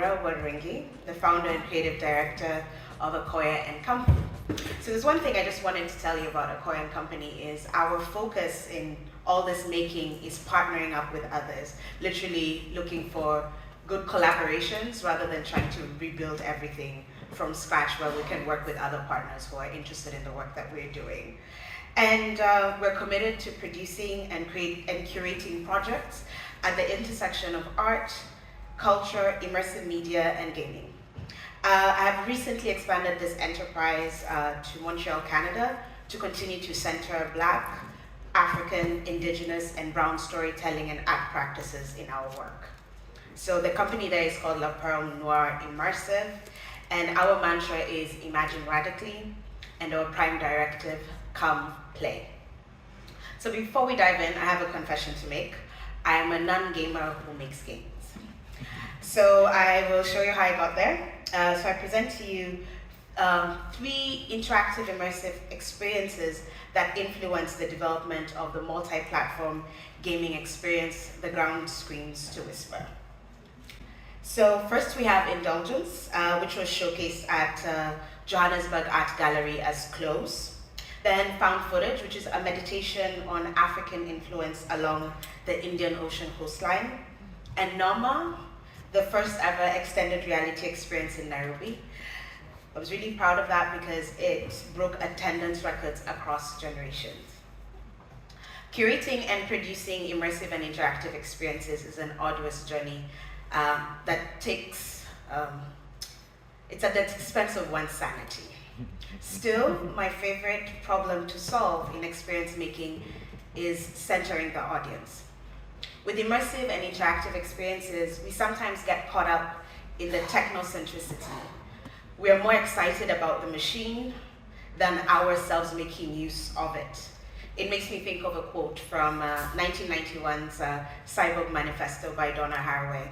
Nyambura Waruingi, the founder and creative director of Akoia and Company. So there's one thing I just wanted to tell you about Akoia and Company is our focus in all this making is partnering up with others, literally looking for good collaborations rather than trying to rebuild everything from scratch, where we can work with other partners who are interested in the work that we're doing. And we're committed to producing and curating projects at the intersection of art, culture, immersive media, and gaming. I have recently expanded this enterprise to Montreal, Canada, to continue to center Black, African, Indigenous, and Brown storytelling and art practices in our work. So the company there is called La Perle Noire Immersive, and our mantra is Imagine Radically, and our prime directive, Come Play. So before we dive in, I have a confession to make. I am a non-gamer who makes games. So I will show you how I got there. So I present to you 3 interactive immersive experiences that influence the development of the multi-platform gaming experience, The Ground Screams to Whisper. So first we have Indulgence, which was showcased at Johannesburg Art Gallery as Close. Then Found Footage, which is a meditation on African influence along the Indian Ocean coastline. And Norma, the first ever extended reality experience in Nairobi. I was really proud of that because it broke attendance records across generations. Curating and producing immersive and interactive experiences is an arduous journey that takes, it's at the expense of one's sanity. Still, my favorite problem to solve in experience making is centering the audience. With immersive and interactive experiences, we sometimes get caught up in the technocentricity. We are more excited about the machine than ourselves making use of it. It makes me think of a quote from 1991's Cyborg Manifesto by Donna Haraway.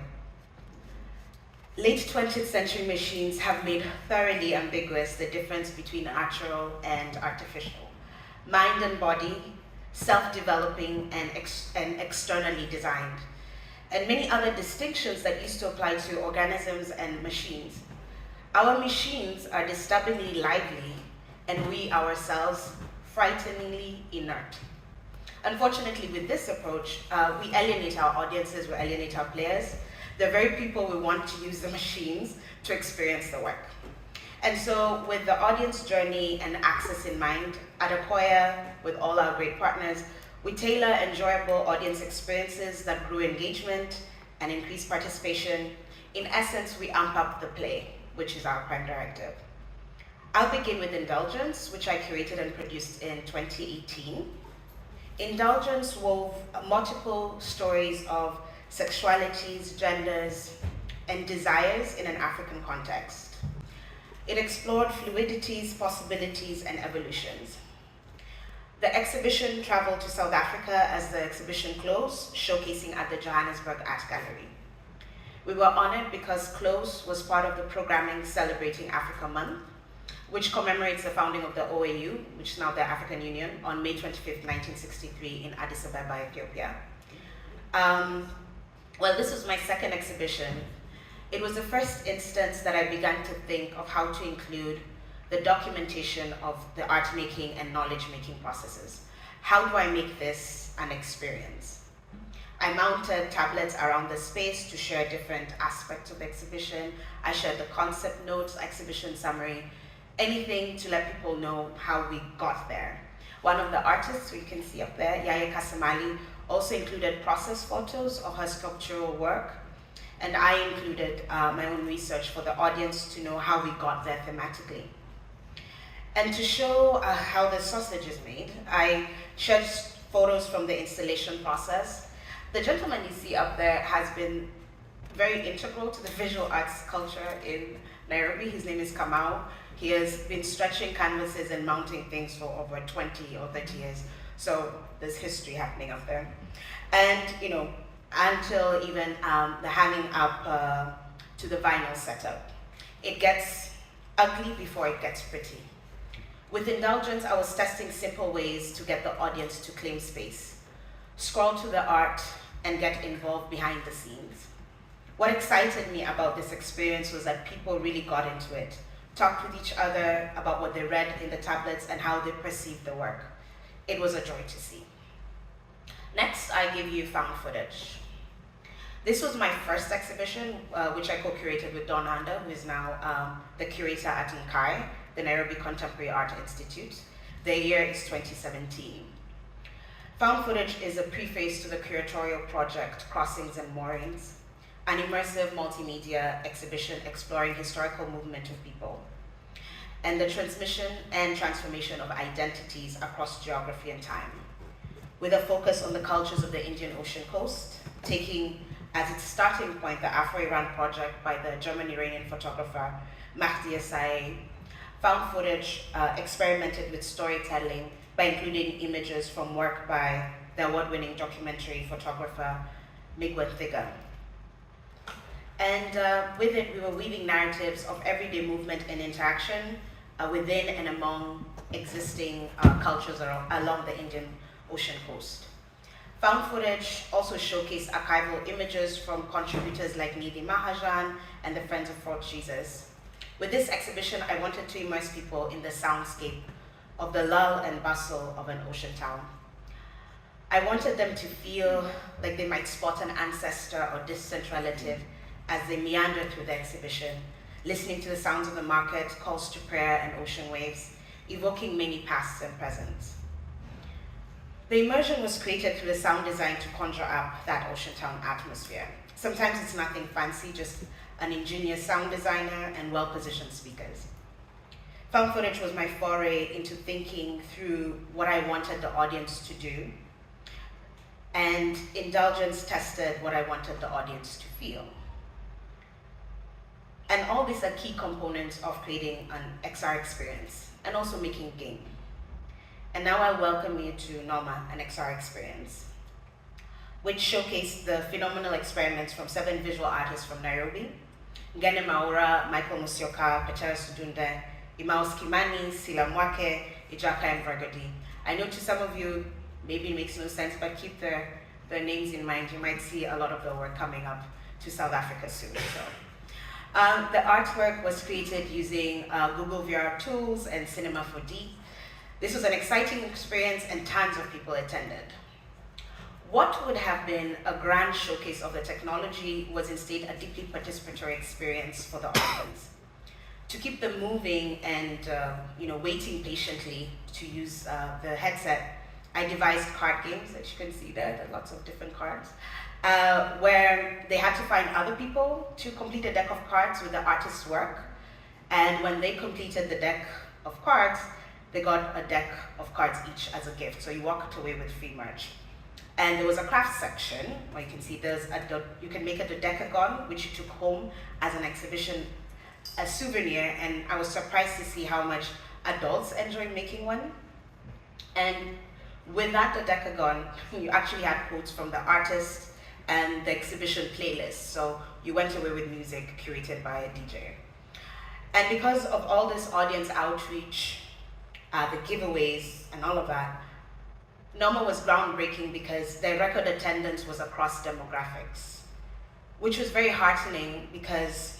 Late 20th century machines have made thoroughly ambiguous the difference between natural and artificial, mind and body, self-developing and externally designed, and many other distinctions that used to apply to organisms and machines. Our machines are disturbingly lively, and we ourselves frighteningly inert. Unfortunately, with this approach, we alienate our audiences, we alienate our players, the very people we want to use the machines to experience the work. And so with the audience journey and access in mind, at Akoia, with all our great partners, we tailor enjoyable audience experiences that grew engagement and increase participation. In essence, we amp up the play, which is our prime directive. I'll begin with Indulgence, which I curated and produced in 2018. Indulgence wove multiple stories of sexualities, genders, and desires in an African context. It explored fluidities, possibilities, and evolutions. The exhibition traveled to South Africa as the exhibition closed, showcasing at the Johannesburg Art Gallery. We were honored because Close was part of the programming celebrating Africa Month, which commemorates the founding of the OAU, which is now the African Union, on May 25th, 1963 in Addis Ababa, Ethiopia. Well, this was my second exhibition. It was the first instance that I began to think of how to include the documentation of the art-making and knowledge-making processes. How do I make this an experience? I mounted tablets around the space to share different aspects of the exhibition. I shared the concept notes, exhibition summary, anything to let people know how we got there. One of the artists we can see up there, Yaya Kasamali, also included process photos of her sculptural work, and I included my own research for the audience to know how we got there thematically. And to show how the sausage is made, I shared photos from the installation process. The gentleman you see up there has been very integral to the visual arts culture in Nairobi. His name is Kamau. He has been stretching canvases and mounting things for over 20 or 30 years. So there's history happening up there. And, you know, until even the hanging up to the vinyl setup. It gets ugly before it gets pretty. With Indulgence, I was testing simple ways to get the audience to claim space, scroll to the art, and get involved behind the scenes. What excited me about this experience was that people really got into it, talked with each other about what they read in the tablets and how they perceived the work. It was a joy to see. Next, I give you found footage. This was my first exhibition, which I co-curated with Don Anda, who is now the curator at NCAI, the Nairobi Contemporary Art Institute. The year is 2017. Found footage is a preface to the curatorial project Crossings and Moorings, an immersive multimedia exhibition exploring historical movement of people and the transmission and transformation of identities across geography and time, with a focus on the cultures of the Indian Ocean coast, taking as its starting point the Afro-Iran project by the German-Iranian photographer Mahdi Asai. Found footage experimented with storytelling by including images from work by the award-winning documentary photographer Migwen Thiga. And with it, we were weaving narratives of everyday movement and interaction within and among existing cultures along the Indian Ocean coast. Found footage also showcased archival images from contributors like Nidhi Mahajan and the Friends of Fort Jesus. With this exhibition, I wanted to immerse people in the soundscape of the lull and bustle of an ocean town. I wanted them to feel like they might spot an ancestor or distant relative as they meander through the exhibition, listening to the sounds of the market, calls to prayer, and ocean waves, evoking many pasts and presents. The immersion was created through the sound design to conjure up that ocean town atmosphere. Sometimes it's nothing fancy, just an ingenious sound designer and well-positioned speakers. Found footage was my foray into thinking through what I wanted the audience to do, and indulgence tested what I wanted the audience to feel. And all these are key components of creating an XR experience and also making a game. And now I welcome you to Norma, an XR experience, which showcased the phenomenal experiments from 7 visual artists from Nairobi: Ngene Maura, Michael Musyoka, Petera Sudunde, Imaus Kimani, Sila Mwake, Ijaka, and Vergadi. I know to some of you, maybe it makes no sense, but keep their names in mind. You might see a lot of their work coming up to South Africa soon. So. The artwork was created using Google VR tools and Cinema 4D. This was an exciting experience and tons of people attended. What would have been a grand showcase of the technology was instead a deeply participatory experience for the audience. To keep them moving and waiting patiently to use the headset, I devised card games that you can see there. There are lots of different cards, where they had to find other people to complete a deck of cards with the artist's work. And when they completed the deck of cards, they got a deck of cards each as a gift. So you walked away with free merch. And there was a craft section where you can see you can make a dodecagon, which you took home as an exhibition, a souvenir. And I was surprised to see how much adults enjoyed making one. And with that dodecagon, you actually had quotes from the artist and the exhibition playlist. So you went away with music curated by a DJ. And because of all this audience outreach, the giveaways and all of that, Norma was groundbreaking because their record attendance was across demographics, which was very heartening because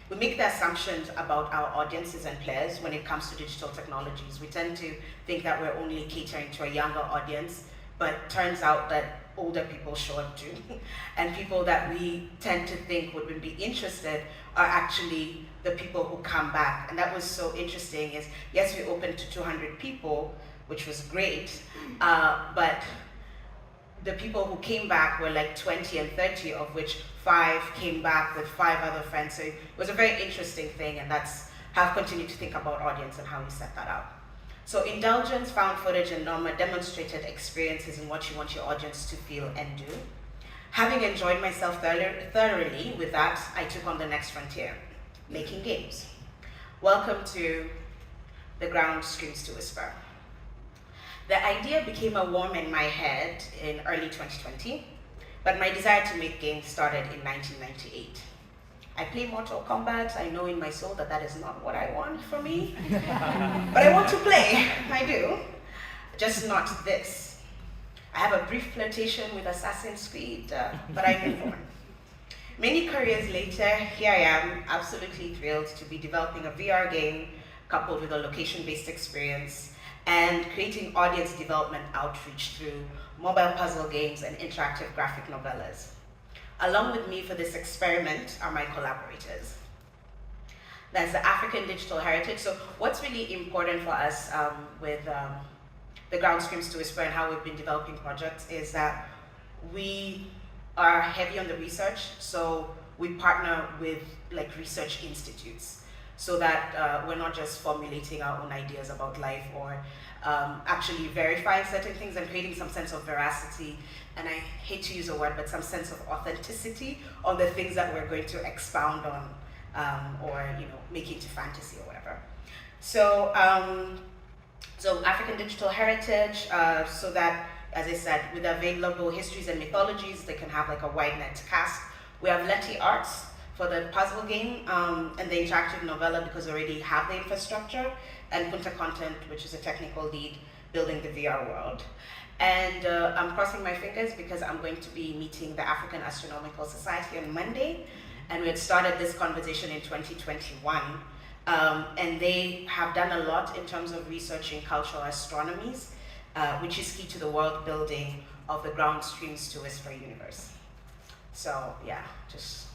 we make the assumptions about our audiences and players when it comes to digital technologies. We tend to think that we're only catering to a younger audience, but turns out that older people show up too. And people that we tend to think would be interested are actually the people who come back. And that was so interesting is, yes, we opened to 200 people, which was great, but the people who came back were like 20 and 30, of which 5 came back with 5 other friends. So it was a very interesting thing, and that's how I've continued to think about audience and how we set that up. So Indulgence, Found Footage, and Norma demonstrated experiences in what you want your audience to feel and do. Having enjoyed myself thoroughly with that, I took on the next frontier, making games. Welcome to The Ground Screams to Whisper. The idea became a worm in my head in early 2020, but my desire to make games started in 1998. I play Mortal Kombat. I know in my soul that that is not what I want for me, but I want to play. I do, just not this. I have a brief flirtation with Assassin's Creed, but I move on. Many careers later, here I am, absolutely thrilled to be developing a VR game coupled with a location-based experience and creating audience development outreach through mobile puzzle games and interactive graphic novellas. Along with me for this experiment are my collaborators. That's the African digital heritage. So what's really important for us with the Ground Screams to Whisper and how we've been developing projects is that we are heavy on the research, so we partner with like research institutes so that we're not just formulating our own ideas about life or actually verifying certain things and creating some sense of veracity, and I hate to use a word, but some sense of authenticity on the things that we're going to expound on or make into fantasy or whatever. So, so African digital heritage, so that, as I said, with available histories and mythologies, they can have like a wide net cast. We have Letty Arts for the puzzle game and the interactive novella because we already have the infrastructure, and Punta Content, which is a technical lead building the VR world. And I'm crossing my fingers because I'm going to be meeting the African Astronomical Society on Monday, and we had started this conversation in 2021. And they have done a lot in terms of researching cultural astronomies, which is key to the world building of the Ground Screams to Whisper universe. So yeah, just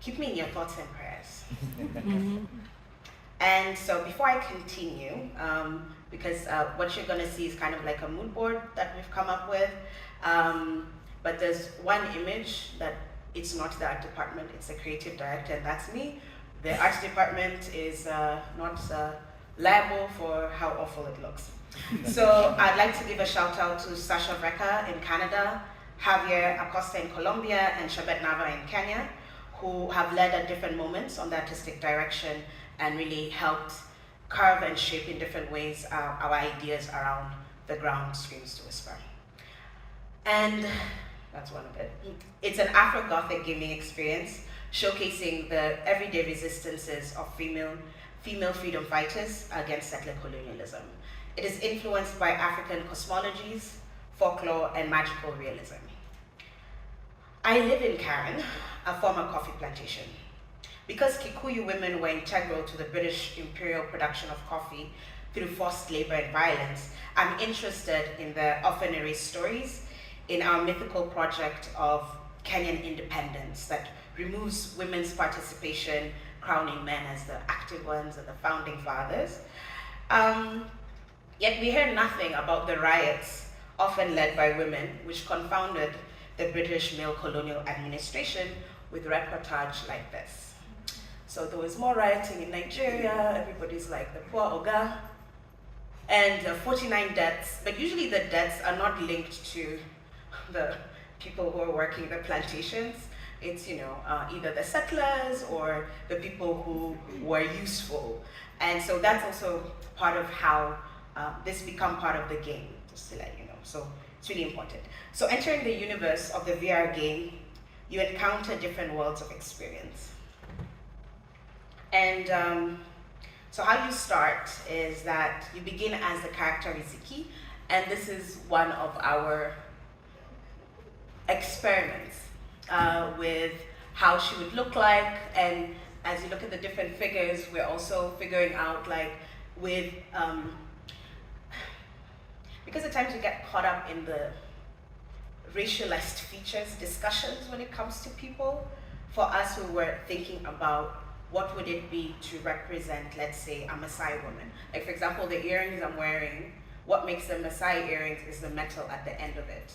keep me in your thoughts and prayers. And so before I continue, because what you're gonna see is kind of like a mood board that we've come up with, but there's one image that it's not the art department, it's the creative director, and that's me. The art department is not liable for how awful it looks. So I'd like to give a shout out to Sasha Vreka in Canada, Javier Acosta in Colombia, and Shabet Nava in Kenya, who have led at different moments on the artistic direction and really helped carve and shape in different ways our ideas around the Ground Screams to Whisper. And that's one of it. It's an Afro-Gothic gaming experience showcasing the everyday resistances of female freedom fighters against settler colonialism. It is influenced by African cosmologies, folklore, and magical realism. I live in Karen, a former coffee plantation. Because Kikuyu women were integral to the British imperial production of coffee through forced labor and violence, I'm interested in the often erased stories in our mythical project of Kenyan independence that removes women's participation, crowning men as the active ones and the founding fathers. Yet we hear nothing about the riots, often led by women, which confounded the British male colonial administration with reportage like this. So there was more rioting in Nigeria, everybody's like the poor Oga, and 49 deaths, but usually the deaths are not linked to the people who are working the plantations. It's either the settlers or the people who were useful. And so that's also part of how this become part of the game, just to let you know. So it's really important. So entering the universe of the VR game, you encounter different worlds of experience. And so how you start is that you begin as the character Riziki, and this is one of our experiments with how she would look like. And as you look at the different figures, we're also figuring out like with, because at times we get caught up in the racialized features discussions when it comes to people. For us who were thinking about what would it be to represent, let's say, a Maasai woman. Like for example, the earrings I'm wearing, what makes the Maasai earrings is the metal at the end of it.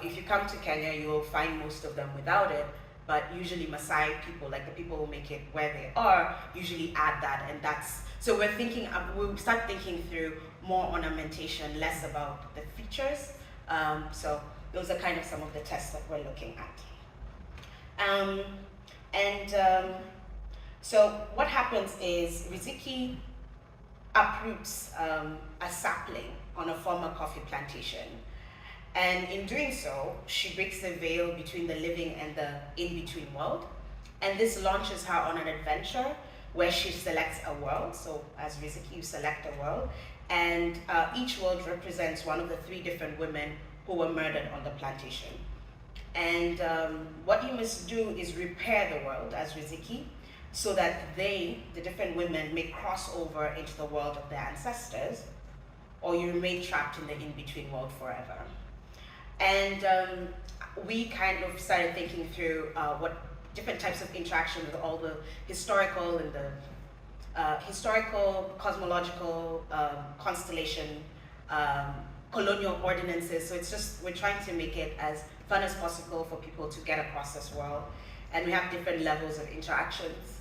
If you come to Kenya, you will find most of them without it, but usually Maasai people, like the people who make it where they are, usually add that, and that's, so we'll start thinking through more ornamentation, less about the features. So those are kind of some of the tests that we're looking at. So what happens is Riziki uproots a sapling on a former coffee plantation. And in doing so, she breaks the veil between the living and the in-between world. And this launches her on an adventure where she selects a world. So as Riziki, you select a world. And each world represents one of the 3 different women who were murdered on the plantation. And what you must do is repair the world as Riziki, so that they, the different women, may cross over into the world of their ancestors, or you remain trapped in the in-between world forever. And we kind of started thinking through what different types of interaction with all the historical and the historical, cosmological, constellation, colonial ordinances. So it's just, we're trying to make it as fun as possible for people to get across this world. And we have different levels of interactions.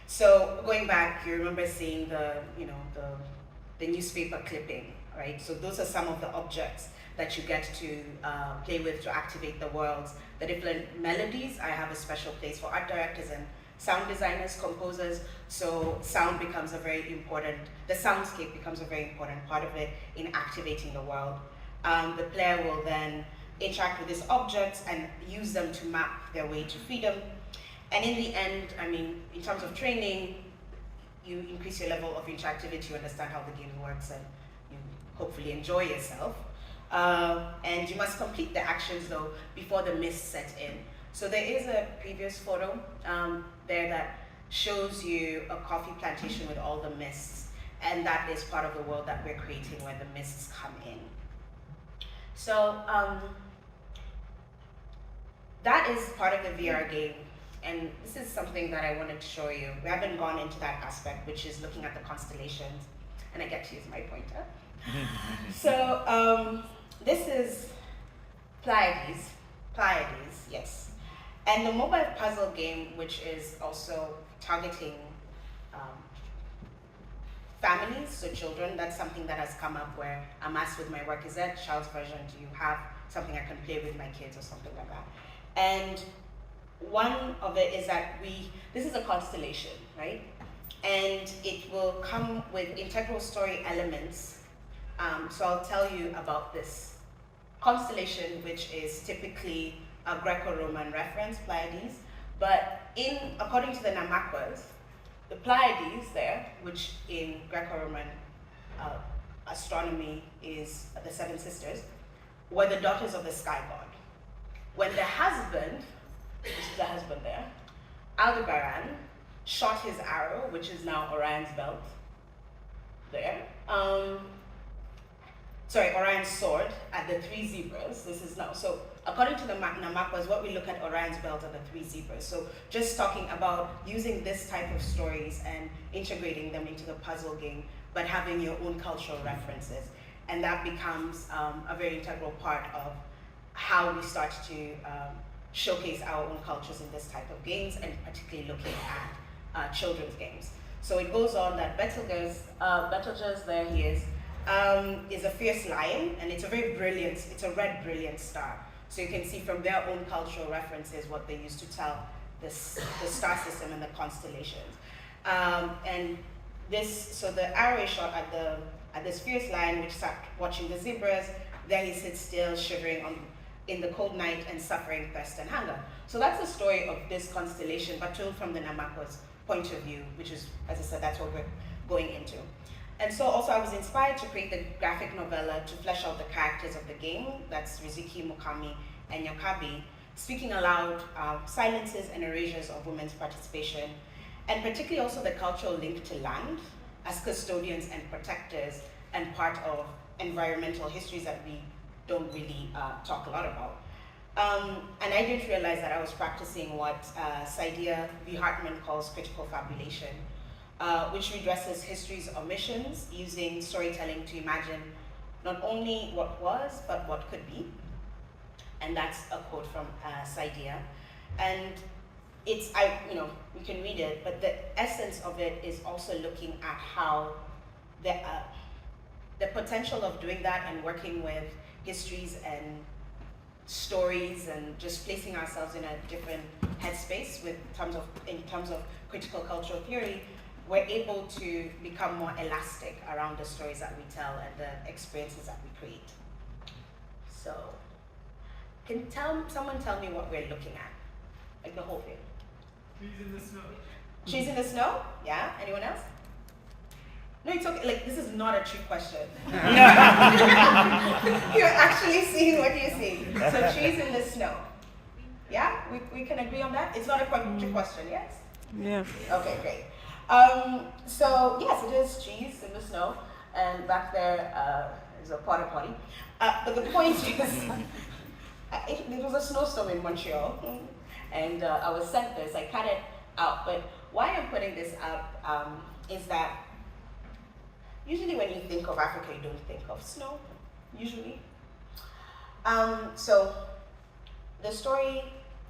So going back, you remember seeing the newspaper clipping, right? So those are some of the objects that you get to play with to activate the worlds. The different melodies, I have a special place for art directors and sound designers, composers, so sound becomes a very important, the soundscape becomes a very important part of it in activating the world. The player will then interact with these objects and use them to map their way to freedom. And in the end, I mean, in terms of training, you increase your level of interactivity, you understand how the game works, and you hopefully enjoy yourself. And you must complete the actions though before the mist sets in. So there is a previous photo there that shows you a coffee plantation with all the mists, and that is part of the world that we're creating where the mists come in. So that is part of the VR game, and this is something that I wanted to show you. We haven't gone into that aspect, which is looking at the constellations, and I get to use my pointer. So this is Pleiades, yes. And the mobile puzzle game, which is also targeting families, so children, that's something that has come up where I'm asked with my work, is that child's version, do you have something I can play with my kids or something like that? And one of it is that this is a constellation, right? And it will come with integral story elements. So I'll tell you about this constellation, which is typically a Greco-Roman reference, Pleiades. But according to the Namakwas, the Pleiades there, which in Greco-Roman astronomy is the Seven Sisters, were the daughters of the sky god. When the husband, which is the husband there, Aldebaran, shot his arrow, which is now Orion's belt, there. Orion's sword at the three zebras. This is now, so according to the Namakwas, what we look at Orion's belt are the three zebras. So just talking about using this type of stories and integrating them into the puzzle game, but having your own cultural references. And that becomes a very integral part of how we start to showcase our own cultures in this type of games, and particularly looking at children's games. So it goes on that Betelgeuse, there he is a fierce lion, and it's a very brilliant, it's a red brilliant star. So you can see from their own cultural references what they used to tell the star system and the constellations. And so the arrow is shot at this fierce lion, which sat watching the zebras. There he sits still, shivering in the cold night and suffering thirst and hunger. So that's the story of this constellation, but told from the Namakwa's point of view, which is, as I said, that's what we're going into. And so also I was inspired to create the graphic novella to flesh out the characters of the game. That's Riziki, Mukami, and Yokabi, speaking aloud silences and erasures of women's participation, and particularly also the cultural link to land as custodians and protectors and part of environmental histories that we don't really talk a lot about. And I didn't realize that I was practicing what Saidiya V. Hartman calls critical fabulation, which redresses history's omissions using storytelling to imagine not only what was, but what could be. And that's a quote from Saidiya. And it's, you can read it, but the essence of it is also looking at how the potential of doing that and working with histories and stories and just placing ourselves in a different headspace in terms of critical cultural theory, we're able to become more elastic around the stories that we tell and the experiences that we create. So, can someone tell me what we're looking at? Like the whole thing. Trees in the snow. Trees in the snow? Yeah, anyone else? No, it's okay. Like, this is not a trick question. You're actually seeing what you see. So trees in the snow. Yeah? We can agree on that? It's not a trick question, yes? Yeah. Okay, great. So, yes, it is trees in the snow. And back there is a porta potty. But the point is, it was a snowstorm in Montreal. And I was sent this. I cut it out. But why I'm putting this up is that usually when you think of Africa, you don't think of snow, usually. So the story,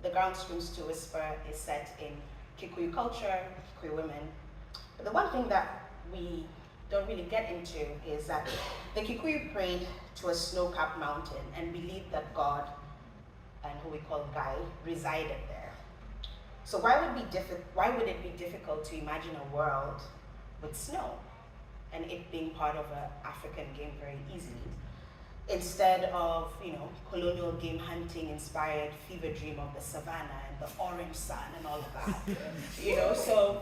The Ground Screams to Whisper, is set in Kikuyu culture, Kikuyu women. But the one thing that we don't really get into is that the Kikuyu prayed to a snow-capped mountain and believed that God, and who we call Gai, resided there. So why would it be difficult to imagine a world with snow and it being part of an African game very easily, instead of, colonial game hunting inspired fever dream of the savannah and the orange sun and all of that, so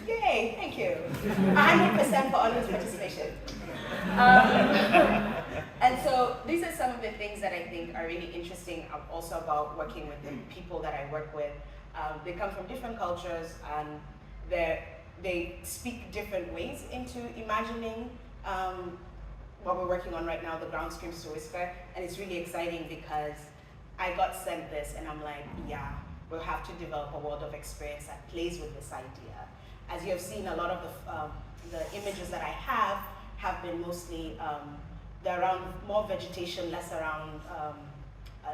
yay, thank you. 100% for audience participation. And so these are some of the things that I think are really interesting also about working with the people that I work with. They come from different cultures and they speak different ways into imagining what we're working on right now, The Ground Screams to Whisper, and it's really exciting because I got sent this and I'm like, yeah, we'll have to develop a world of experience that plays with this idea. As you have seen, a lot of the images that I have been mostly, they're around more vegetation, less around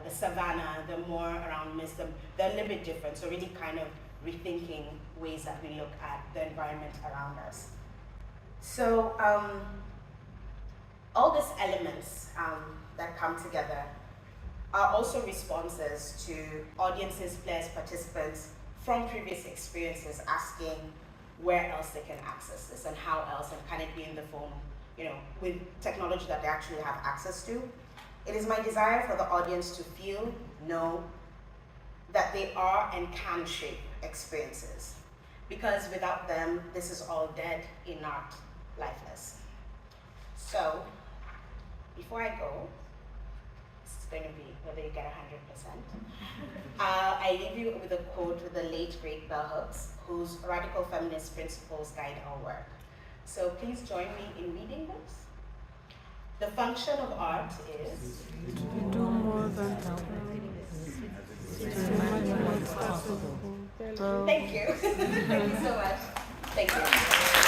the savannah, they're more around mist, they're a little bit different, so really kind of rethinking ways that we look at the environment around us. So all these elements that come together are also responses to audiences, players, participants from previous experiences asking where else they can access this and how else, and can it be in the phone, with technology that they actually have access to. It is my desire for the audience to feel, know, that they are and can shape experiences. Because without them, this is all dead, inert, lifeless. So, before I go, it's going to be whether you get 100%. I leave you with a quote with the late, great Bell Hooks, whose radical feminist principles guide our work. So please join me in reading this. The function of art is To do more than to imagine what's possible. Thank you. Thank you so much. Thank you.